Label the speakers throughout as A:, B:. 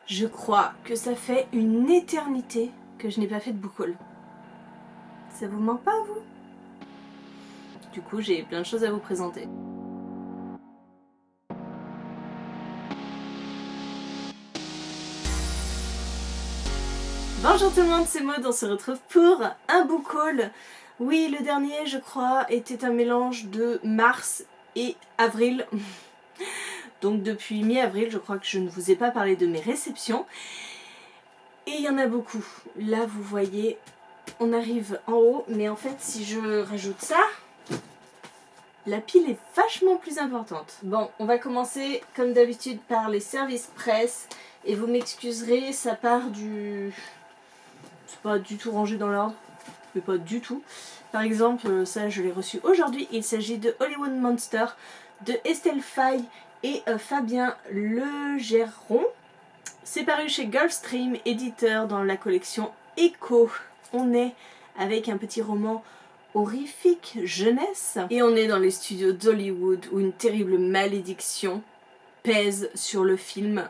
A: Je crois que ça fait une éternité que je n'ai pas fait de book haul. Ça vous manque pas, vous? Du coup, j'ai plein de choses à vous présenter. Bonjour tout le monde, c'est Maud, on se retrouve pour un book haul. Oui, le dernier, je crois, était un mélange de mars et avril. Donc depuis mi-avril, je crois que je ne vous ai pas parlé de mes réceptions. Et il y en a beaucoup. Là, vous voyez, on arrive en haut, mais en fait, si je rajoute ça, la pile est vachement plus importante. Bon, on va commencer comme d'habitude par les services presse. Et vous m'excuserez, ça part du... C'est pas du tout rangé dans l'ordre, mais pas du tout. Par exemple, ça je l'ai reçu aujourd'hui. Il s'agit de Hollywood Monster de Estelle Faye et Fabien Legeron. C'est paru chez Gulfstream, éditeur dans la collection Echo. On est avec un petit roman horrifique jeunesse. Et on est dans les studios d'Hollywood où une terrible malédiction pèse sur le film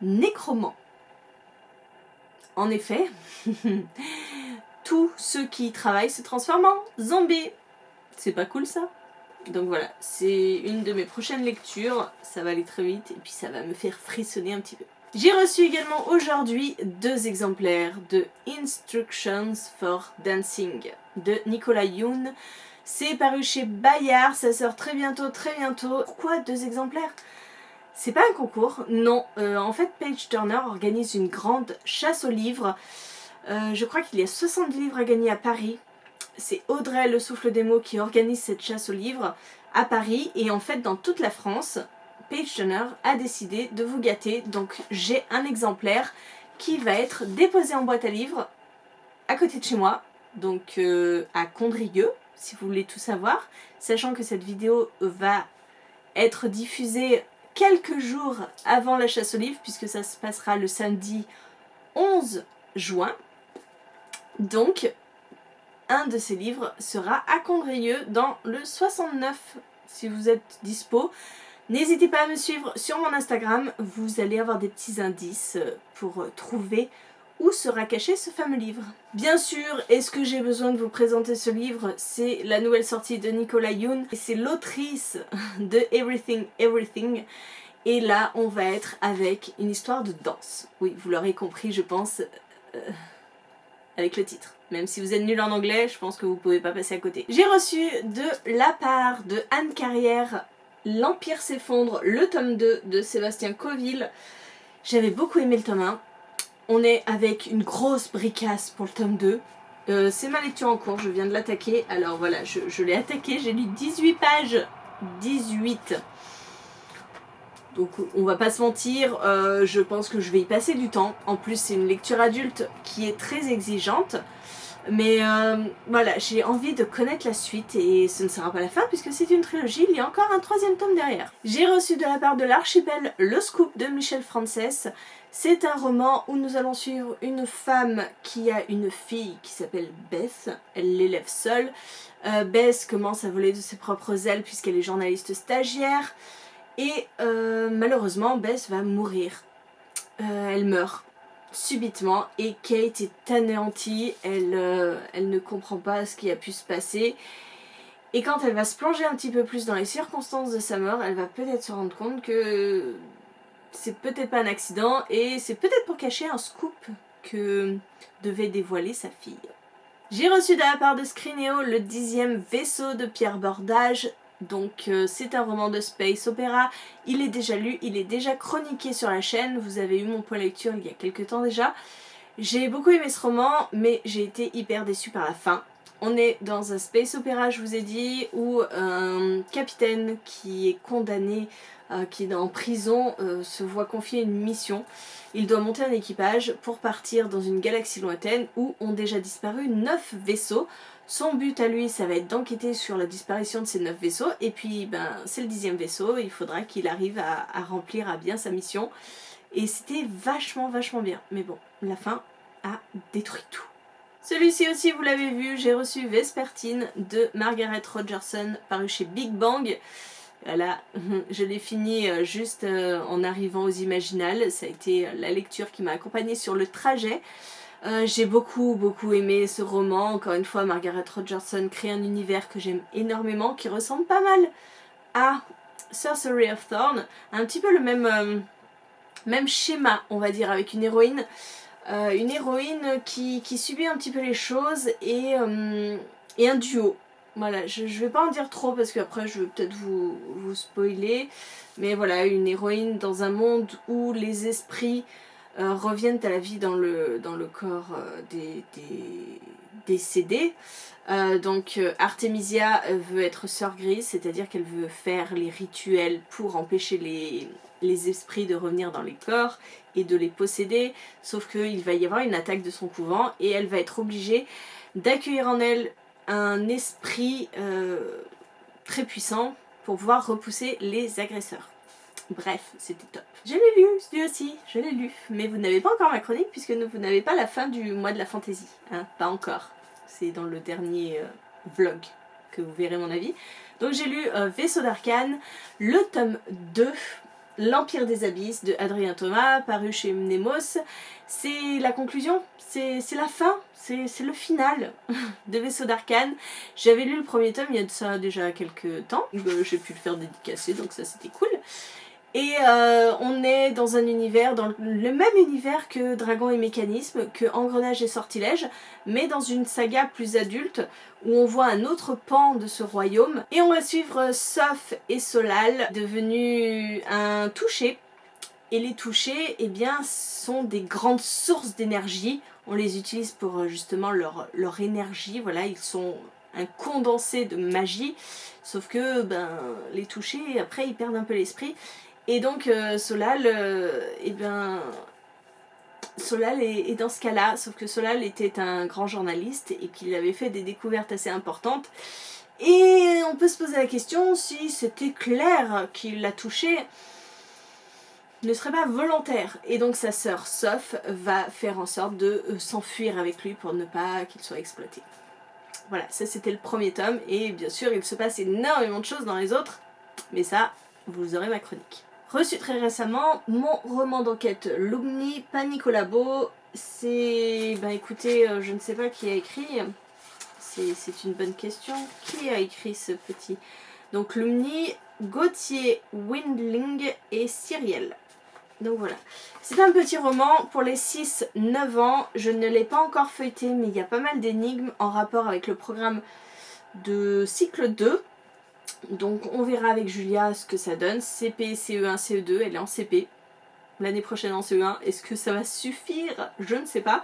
A: Nécromant. En effet, tous ceux qui y travaillent se transforment en zombies. C'est pas cool ça? Donc voilà, c'est une de mes prochaines lectures. Ça va aller très vite et puis ça va me faire frissonner un petit peu. J'ai reçu également aujourd'hui 2 exemplaires de Instructions for Dancing de Nicolas Youn. C'est paru chez Bayard, ça sort très bientôt, très bientôt. Pourquoi 2 exemplaires? C'est pas un concours, non. En fait, Page Turner organise une grande chasse aux livres. Je crois qu'il y a 70 livres à gagner à Paris. C'est Audrey, le souffle des mots, qui organise cette chasse aux livres à Paris. Et en fait, dans toute la France, Page Turner a décidé de vous gâter. Donc j'ai un exemplaire qui va être déposé en boîte à livres à côté de chez moi. Donc à Condrieu, si vous voulez tout savoir. Sachant que cette vidéo va être diffusée quelques jours avant la chasse aux livres, puisque ça se passera le samedi 11 juin. Donc, un de ces livres sera à Condrieu dans le 69. Si vous êtes dispo, n'hésitez pas à me suivre sur mon Instagram. Vous allez avoir des petits indices pour trouver où sera caché ce fameux livre. Bien sûr, est-ce que j'ai besoin de vous présenter ce livre? C'est la nouvelle sortie de Nicolas Youn et c'est l'autrice de Everything Everything. Et là, on va être avec une histoire de danse. Oui, vous l'aurez compris, je pense, avec le titre. Même si vous êtes nul en anglais, je pense que vous pouvez pas passer à côté. J'ai reçu de la part de Anne Carrière L'Empire s'effondre, le tome 2 de Sébastien Coville. J'avais beaucoup aimé le tome 1. On est avec une grosse bricasse pour le tome 2. C'est ma lecture en cours, je viens de l'attaquer. Alors voilà, je l'ai attaqué, j'ai lu 18 pages. 18. Donc on va pas se mentir, je pense que je vais y passer du temps. En plus c'est une lecture adulte qui est très exigeante. Mais voilà, j'ai envie de connaître la suite et ce ne sera pas la fin puisque c'est une trilogie, il y a encore un 3e tome derrière. J'ai reçu de la part de l'Archipel Le Scoop de Michel Frances. C'est un roman où nous allons suivre une femme qui a une fille qui s'appelle Beth. Elle l'élève seule. Beth commence à voler de ses propres ailes puisqu'elle est journaliste stagiaire. Et malheureusement, Beth va mourir. Elle meurt subitement et Kate est anéantie. Elle ne comprend pas ce qui a pu se passer. Et quand elle va se plonger un petit peu plus dans les circonstances de sa mort, elle va peut-être se rendre compte que c'est peut-être pas un accident et c'est peut-être pour cacher un scoop que devait dévoiler sa fille. J'ai reçu de la part de Scrineo le 10e vaisseau de Pierre Bordage. Donc c'est un roman de space opéra, il est déjà lu, il est déjà chroniqué sur la chaîne, vous avez eu mon point lecture il y a quelques temps déjà. J'ai beaucoup aimé ce roman, mais j'ai été hyper déçue par la fin. On est dans un space opéra, je vous ai dit, où un capitaine qui est condamné, qui est en prison, se voit confier une mission. Il doit monter un équipage pour partir dans une galaxie lointaine où ont déjà disparu 9 vaisseaux. Son but à lui, ça va être d'enquêter sur la disparition de ces 9 vaisseaux. Et puis, c'est le 10e vaisseau, il faudra qu'il arrive à remplir à bien sa mission. Et c'était vachement bien. Mais bon, la fin a détruit tout. Celui-ci aussi, vous l'avez vu, j'ai reçu Vespertine de Margaret Rogerson, paru chez Big Bang. Voilà, je l'ai fini juste en arrivant aux Imaginales. Ça a été la lecture qui m'a accompagnée sur le trajet. J'ai beaucoup aimé ce roman. Encore une fois, Margaret Rogerson crée un univers que j'aime énormément, qui ressemble pas mal à Sorcery of Thorn. Un petit peu le même schéma, on va dire, avec une héroïne qui subit un petit peu les choses et un duo. Voilà, je vais pas en dire trop parce qu'après je vais peut-être vous spoiler. Mais voilà, une héroïne dans un monde où les esprits reviennent à la vie dans le corps des décédés. Donc Artemisia veut être sœur grise, c'est-à-dire qu'elle veut faire les rituels pour empêcher les esprits de revenir dans les corps et de les posséder, sauf qu'il va y avoir une attaque de son couvent et elle va être obligée d'accueillir en elle un esprit très puissant pour pouvoir repousser les agresseurs. Bref, c'était top. Je l'ai lu, lui aussi, je l'ai lu. Mais vous n'avez pas encore ma chronique puisque vous n'avez pas la fin du mois de la fantaisie. Hein, pas encore. C'est dans le dernier vlog que vous verrez mon avis. Donc j'ai lu Vaisseau d'Arcane, le tome 2, L'Empire des Abysses de Adrien Thomas, paru chez Mnemos. C'est la conclusion, c'est la fin, c'est le final de Vaisseau d'Arcane. J'avais lu le premier tome il y a de ça déjà quelques temps. J'ai pu le faire dédicacer, donc ça c'était cool. Et on est dans un univers, dans le même univers que Dragon et Mécanisme, que Engrenage et Sortilège, mais dans une saga plus adulte, où on voit un autre pan de ce royaume. Et on va suivre Soph et Solal, devenus un toucher. Et les touchés, eh bien, sont des grandes sources d'énergie. On les utilise pour justement leur énergie, voilà, ils sont un condensé de magie. Sauf que, les touchés, après, ils perdent un peu l'esprit. Et donc Solal, Solal est dans ce cas-là, sauf que Solal était un grand journaliste et qu'il avait fait des découvertes assez importantes. Et on peut se poser la question si c'était clair qu'il l'a touché, ne serait pas volontaire. Et donc sa sœur Soph va faire en sorte de s'enfuir avec lui pour ne pas qu'il soit exploité. Voilà, ça c'était le premier tome, et bien sûr il se passe énormément de choses dans les autres, mais ça, vous aurez ma chronique. Reçu très récemment mon roman d'enquête Lumni Panicolabo. C'est... écoutez, je ne sais pas qui a écrit. C'est une bonne question. Qui a écrit ce petit... Donc Lumni, Gauthier, Windling et Cyriel. Donc voilà. C'est un petit roman pour les 6-9 ans. Je ne l'ai pas encore feuilleté, mais il y a pas mal d'énigmes en rapport avec le programme de cycle 2. Donc on verra avec Julia ce que ça donne. CP, CE1, CE2, elle est en CP. L'année prochaine en CE1, est-ce que ça va suffire? Je ne sais pas.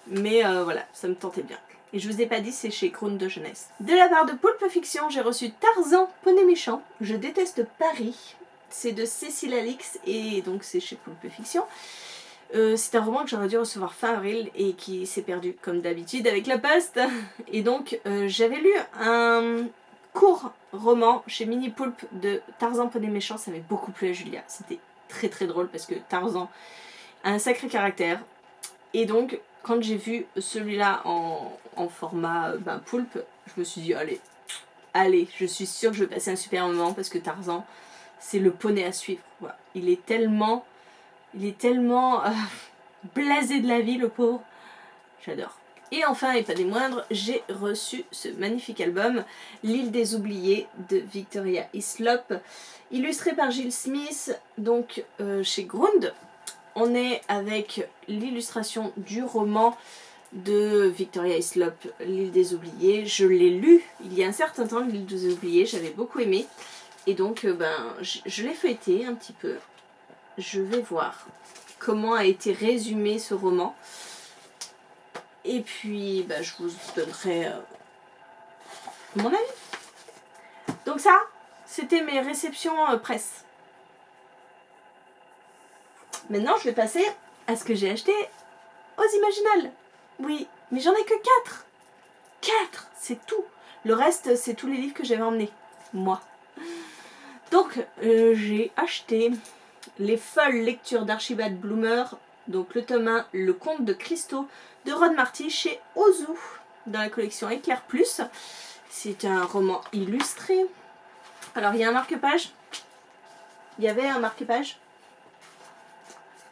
A: Mais voilà, ça me tentait bien. Et je vous ai pas dit, c'est chez Crown de Jeunesse. De la part de Poulpe Fiction, j'ai reçu Tarzan, Poney Méchant. Je déteste Paris. C'est de Cécile Alix et donc c'est chez Poulpe Fiction. C'est un roman que j'aurais dû recevoir fin avril et qui s'est perdu comme d'habitude avec la poste. Et donc j'avais lu un court roman chez Mini Poulpe de Tarzan Poney Méchant, ça m'avait beaucoup plu à Julia. C'était très très drôle parce que Tarzan a un sacré caractère. Et donc quand j'ai vu celui-là en format poulpe, je me suis dit allez, je suis sûre que je vais passer un super moment parce que Tarzan, c'est le poney à suivre. Voilà. Il est tellement blasé de la vie, le pauvre. J'adore. Et enfin, et pas des moindres, j'ai reçu ce magnifique album, L'île des oubliés de Victoria Hislop, illustré par Gilles Smith, donc chez Grund. On est avec l'illustration du roman de Victoria Hislop, L'île des oubliés. Je l'ai lu il y a un certain temps, L'île des oubliés, j'avais beaucoup aimé. Et donc, je l'ai feuilleté un petit peu. Je vais voir comment a été résumé ce roman. Et puis, je vous donnerai mon avis. Donc ça, c'était mes réceptions presse. Maintenant, je vais passer à ce que j'ai acheté aux Imaginales. Oui, mais j'en ai que 4. 4, c'est tout. Le reste, c'est tous les livres que j'avais emmenés. Moi. Donc, j'ai acheté Les folles lectures d'Archibald Bloomer, donc le tome 1, Le Conte de Christo, de Ron Marty, chez Ozu, dans la collection Éclair Plus. C'est un roman illustré. Alors, il y a un marque-page il y avait un marque-page.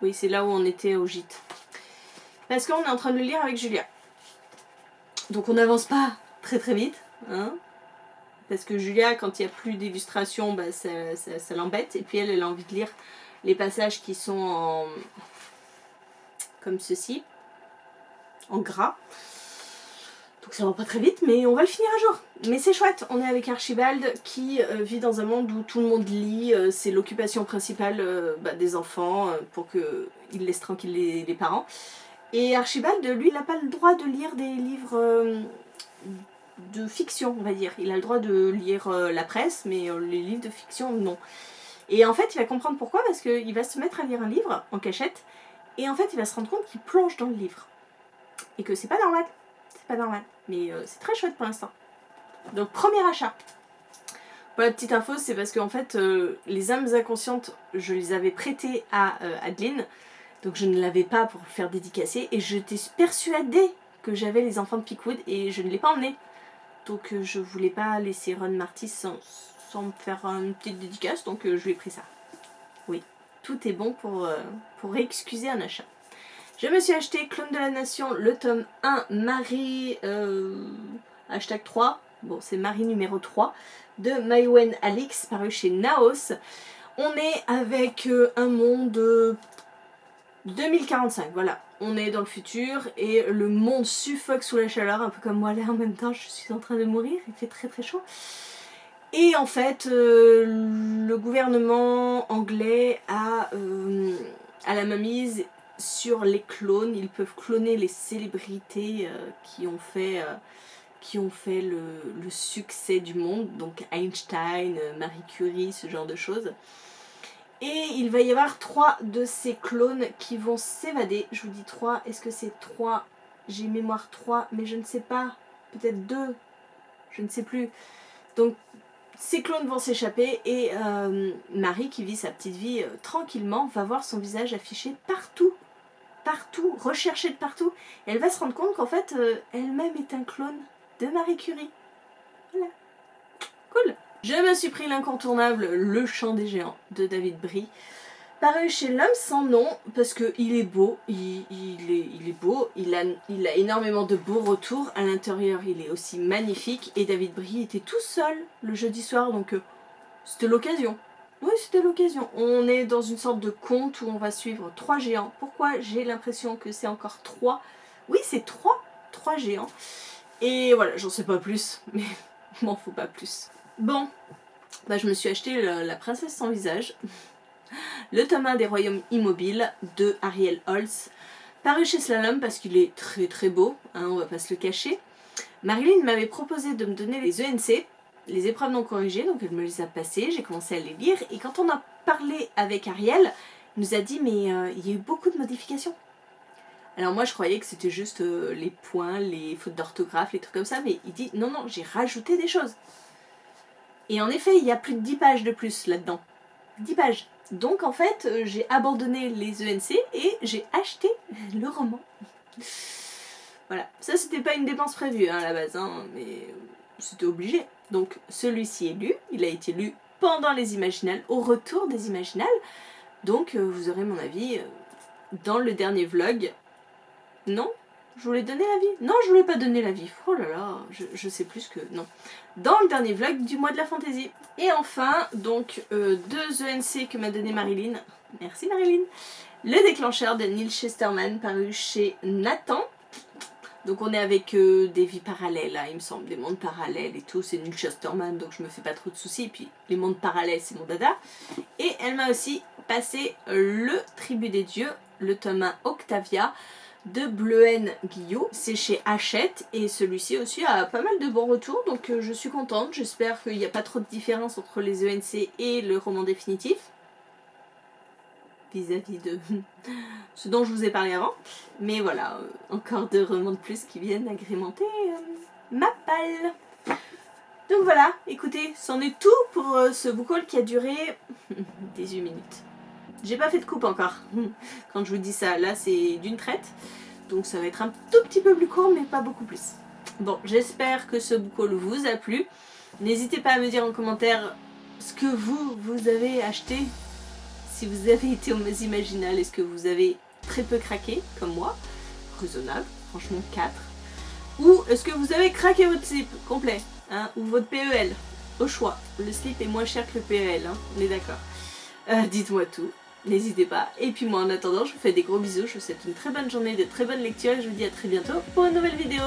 A: Oui, c'est là où on était au gîte. Parce qu'on est en train de le lire avec Julia. Donc on n'avance pas très très vite. Hein, parce que Julia, quand il n'y a plus d'illustration, bah, ça l'embête. Et puis elle a envie de lire les passages qui sont en... comme ceci. En gras. Donc ça va pas très vite, mais on va le finir un jour. Mais c'est chouette, on est avec Archibald qui vit dans un monde où tout le monde lit, c'est l'occupation principale des enfants pour qu'ils laissent tranquille les parents. Et Archibald, lui, il n'a pas le droit de lire des livres de fiction, on va dire. Il a le droit de lire la presse, mais les livres de fiction, non. Et en fait, il va comprendre pourquoi, parce qu'il va se mettre à lire un livre en cachette, et en fait, il va se rendre compte qu'il plonge dans le livre. Et que c'est pas normal. C'est pas normal. Mais c'est très chouette pour l'instant. Donc premier achat. Pour la petite info, c'est parce que en fait, les âmes inconscientes, je les avais prêtées à Adeline. Donc je ne l'avais pas pour faire dédicacer. Et j'étais persuadée que j'avais les enfants de Pickwood et je ne l'ai pas emmené. Donc je voulais pas laisser Ron Marty sans me faire une petite dédicace. Donc je lui ai pris ça. Oui, tout est bon pour excuser un achat. Je me suis acheté Clone de la Nation, le tome 1, Marie, hashtag 3, bon c'est Marie numéro 3, de Maïwen Alix, paru chez Naos. On est avec un monde 2045, voilà. On est dans le futur et le monde suffoque sous la chaleur, un peu comme moi là en même temps, je suis en train de mourir, il fait très très chaud. Et en fait, le gouvernement anglais a la mainmise sur les clones. Ils peuvent cloner les célébrités qui ont fait le succès du monde, donc Einstein, Marie Curie, ce genre de choses. Et il va y avoir 3 de ces clones qui vont s'évader. Je vous dis 3, est-ce que c'est 3? J'ai mémoire 3, mais je ne sais pas. Peut-être 2, je ne sais plus. Donc ces clones vont s'échapper et Marie, qui vit sa petite vie tranquillement, va voir son visage affiché partout, recherché de partout. Et elle va se rendre compte qu'en fait, elle-même est un clone de Marie Curie. Voilà. Cool. Je me suis pris l'incontournable Le Chant des Géants de David Brie, paru chez L'Homme sans nom, parce qu'il est beau, il est beau, il a énormément de beaux retours, à l'intérieur il est aussi magnifique, et David Brie était tout seul le jeudi soir, donc c'était l'occasion. Oui, c'était l'occasion. On est dans une sorte de conte où on va suivre 3 géants. Pourquoi j'ai l'impression que c'est encore 3? Oui, c'est 3 géants. Et voilà, j'en sais pas plus, mais m'en faut pas plus. Bon, bah, je me suis acheté La Princesse sans visage, le tome 1 des Royaumes immobiles de Ariel Holz, paru chez Slalom parce qu'il est très très beau, hein, on va pas se le cacher. Marilyn m'avait proposé de me donner les ENC, les épreuves non corrigées, donc elle me les a passées, j'ai commencé à les lire, et quand on a parlé avec Ariel, il nous a dit mais il y a eu beaucoup de modifications. Alors moi je croyais que c'était juste les points, les fautes d'orthographe, les trucs comme ça, mais il dit non, j'ai rajouté des choses. Et en effet, il y a plus de 10 pages de plus là-dedans. 10 pages. Donc en fait, j'ai abandonné les ENC et j'ai acheté le roman. Voilà. Ça, c'était pas une dépense prévue hein, à la base, hein, mais c'était obligé. Donc celui-ci est lu. Il a été lu pendant les Imaginales, au retour des Imaginales. Donc vous aurez mon avis dans le dernier vlog. Non ? Je voulais donner l'avis? Non, je voulais pas donner l'avis. Oh là là, je sais plus que... Non. Dans le dernier vlog du mois de la fantaisie. Et enfin, donc, 2 ENC que m'a donné Marilyn. Merci Marilyn. Le déclencheur de Neil Chesterman, paru chez Nathan. Donc on est avec des vies parallèles, là, il me semble, des mondes parallèles et tout. C'est Neil Chesterman, donc je me fais pas trop de soucis. Et puis, les mondes parallèles, c'est mon dada. Et elle m'a aussi passé le Tribut des Dieux, le tome 1 Octavia, de Bleuen Guillot, c'est chez Hachette, et celui-ci aussi a pas mal de bons retours, donc je suis contente. J'espère qu'il n'y a pas trop de différence entre les ENC et le roman définitif, vis-à-vis de ce dont je vous ai parlé avant. Mais voilà, encore 2 romans de plus qui viennent agrémenter ma palle. Donc voilà, écoutez, c'en est tout pour ce book haul qui a duré 18 minutes. J'ai pas fait de coupe encore, quand je vous dis ça, là c'est d'une traite, donc ça va être un tout petit peu plus court, mais pas beaucoup plus. Bon, j'espère que ce book haul vous a plu. N'hésitez pas à me dire en commentaire ce que vous avez acheté, si vous avez été aux Imaginales, est-ce que vous avez très peu craqué, comme moi? Raisonnable, franchement 4. Ou est-ce que vous avez craqué votre slip complet, hein, ou votre PEL? Au choix, le slip est moins cher que le PEL, hein, on est d'accord. Dites-moi tout, n'hésitez pas. Et puis moi en attendant, je vous fais des gros bisous, je vous souhaite une très bonne journée, de très bonnes lectures et je vous dis à très bientôt pour une nouvelle vidéo.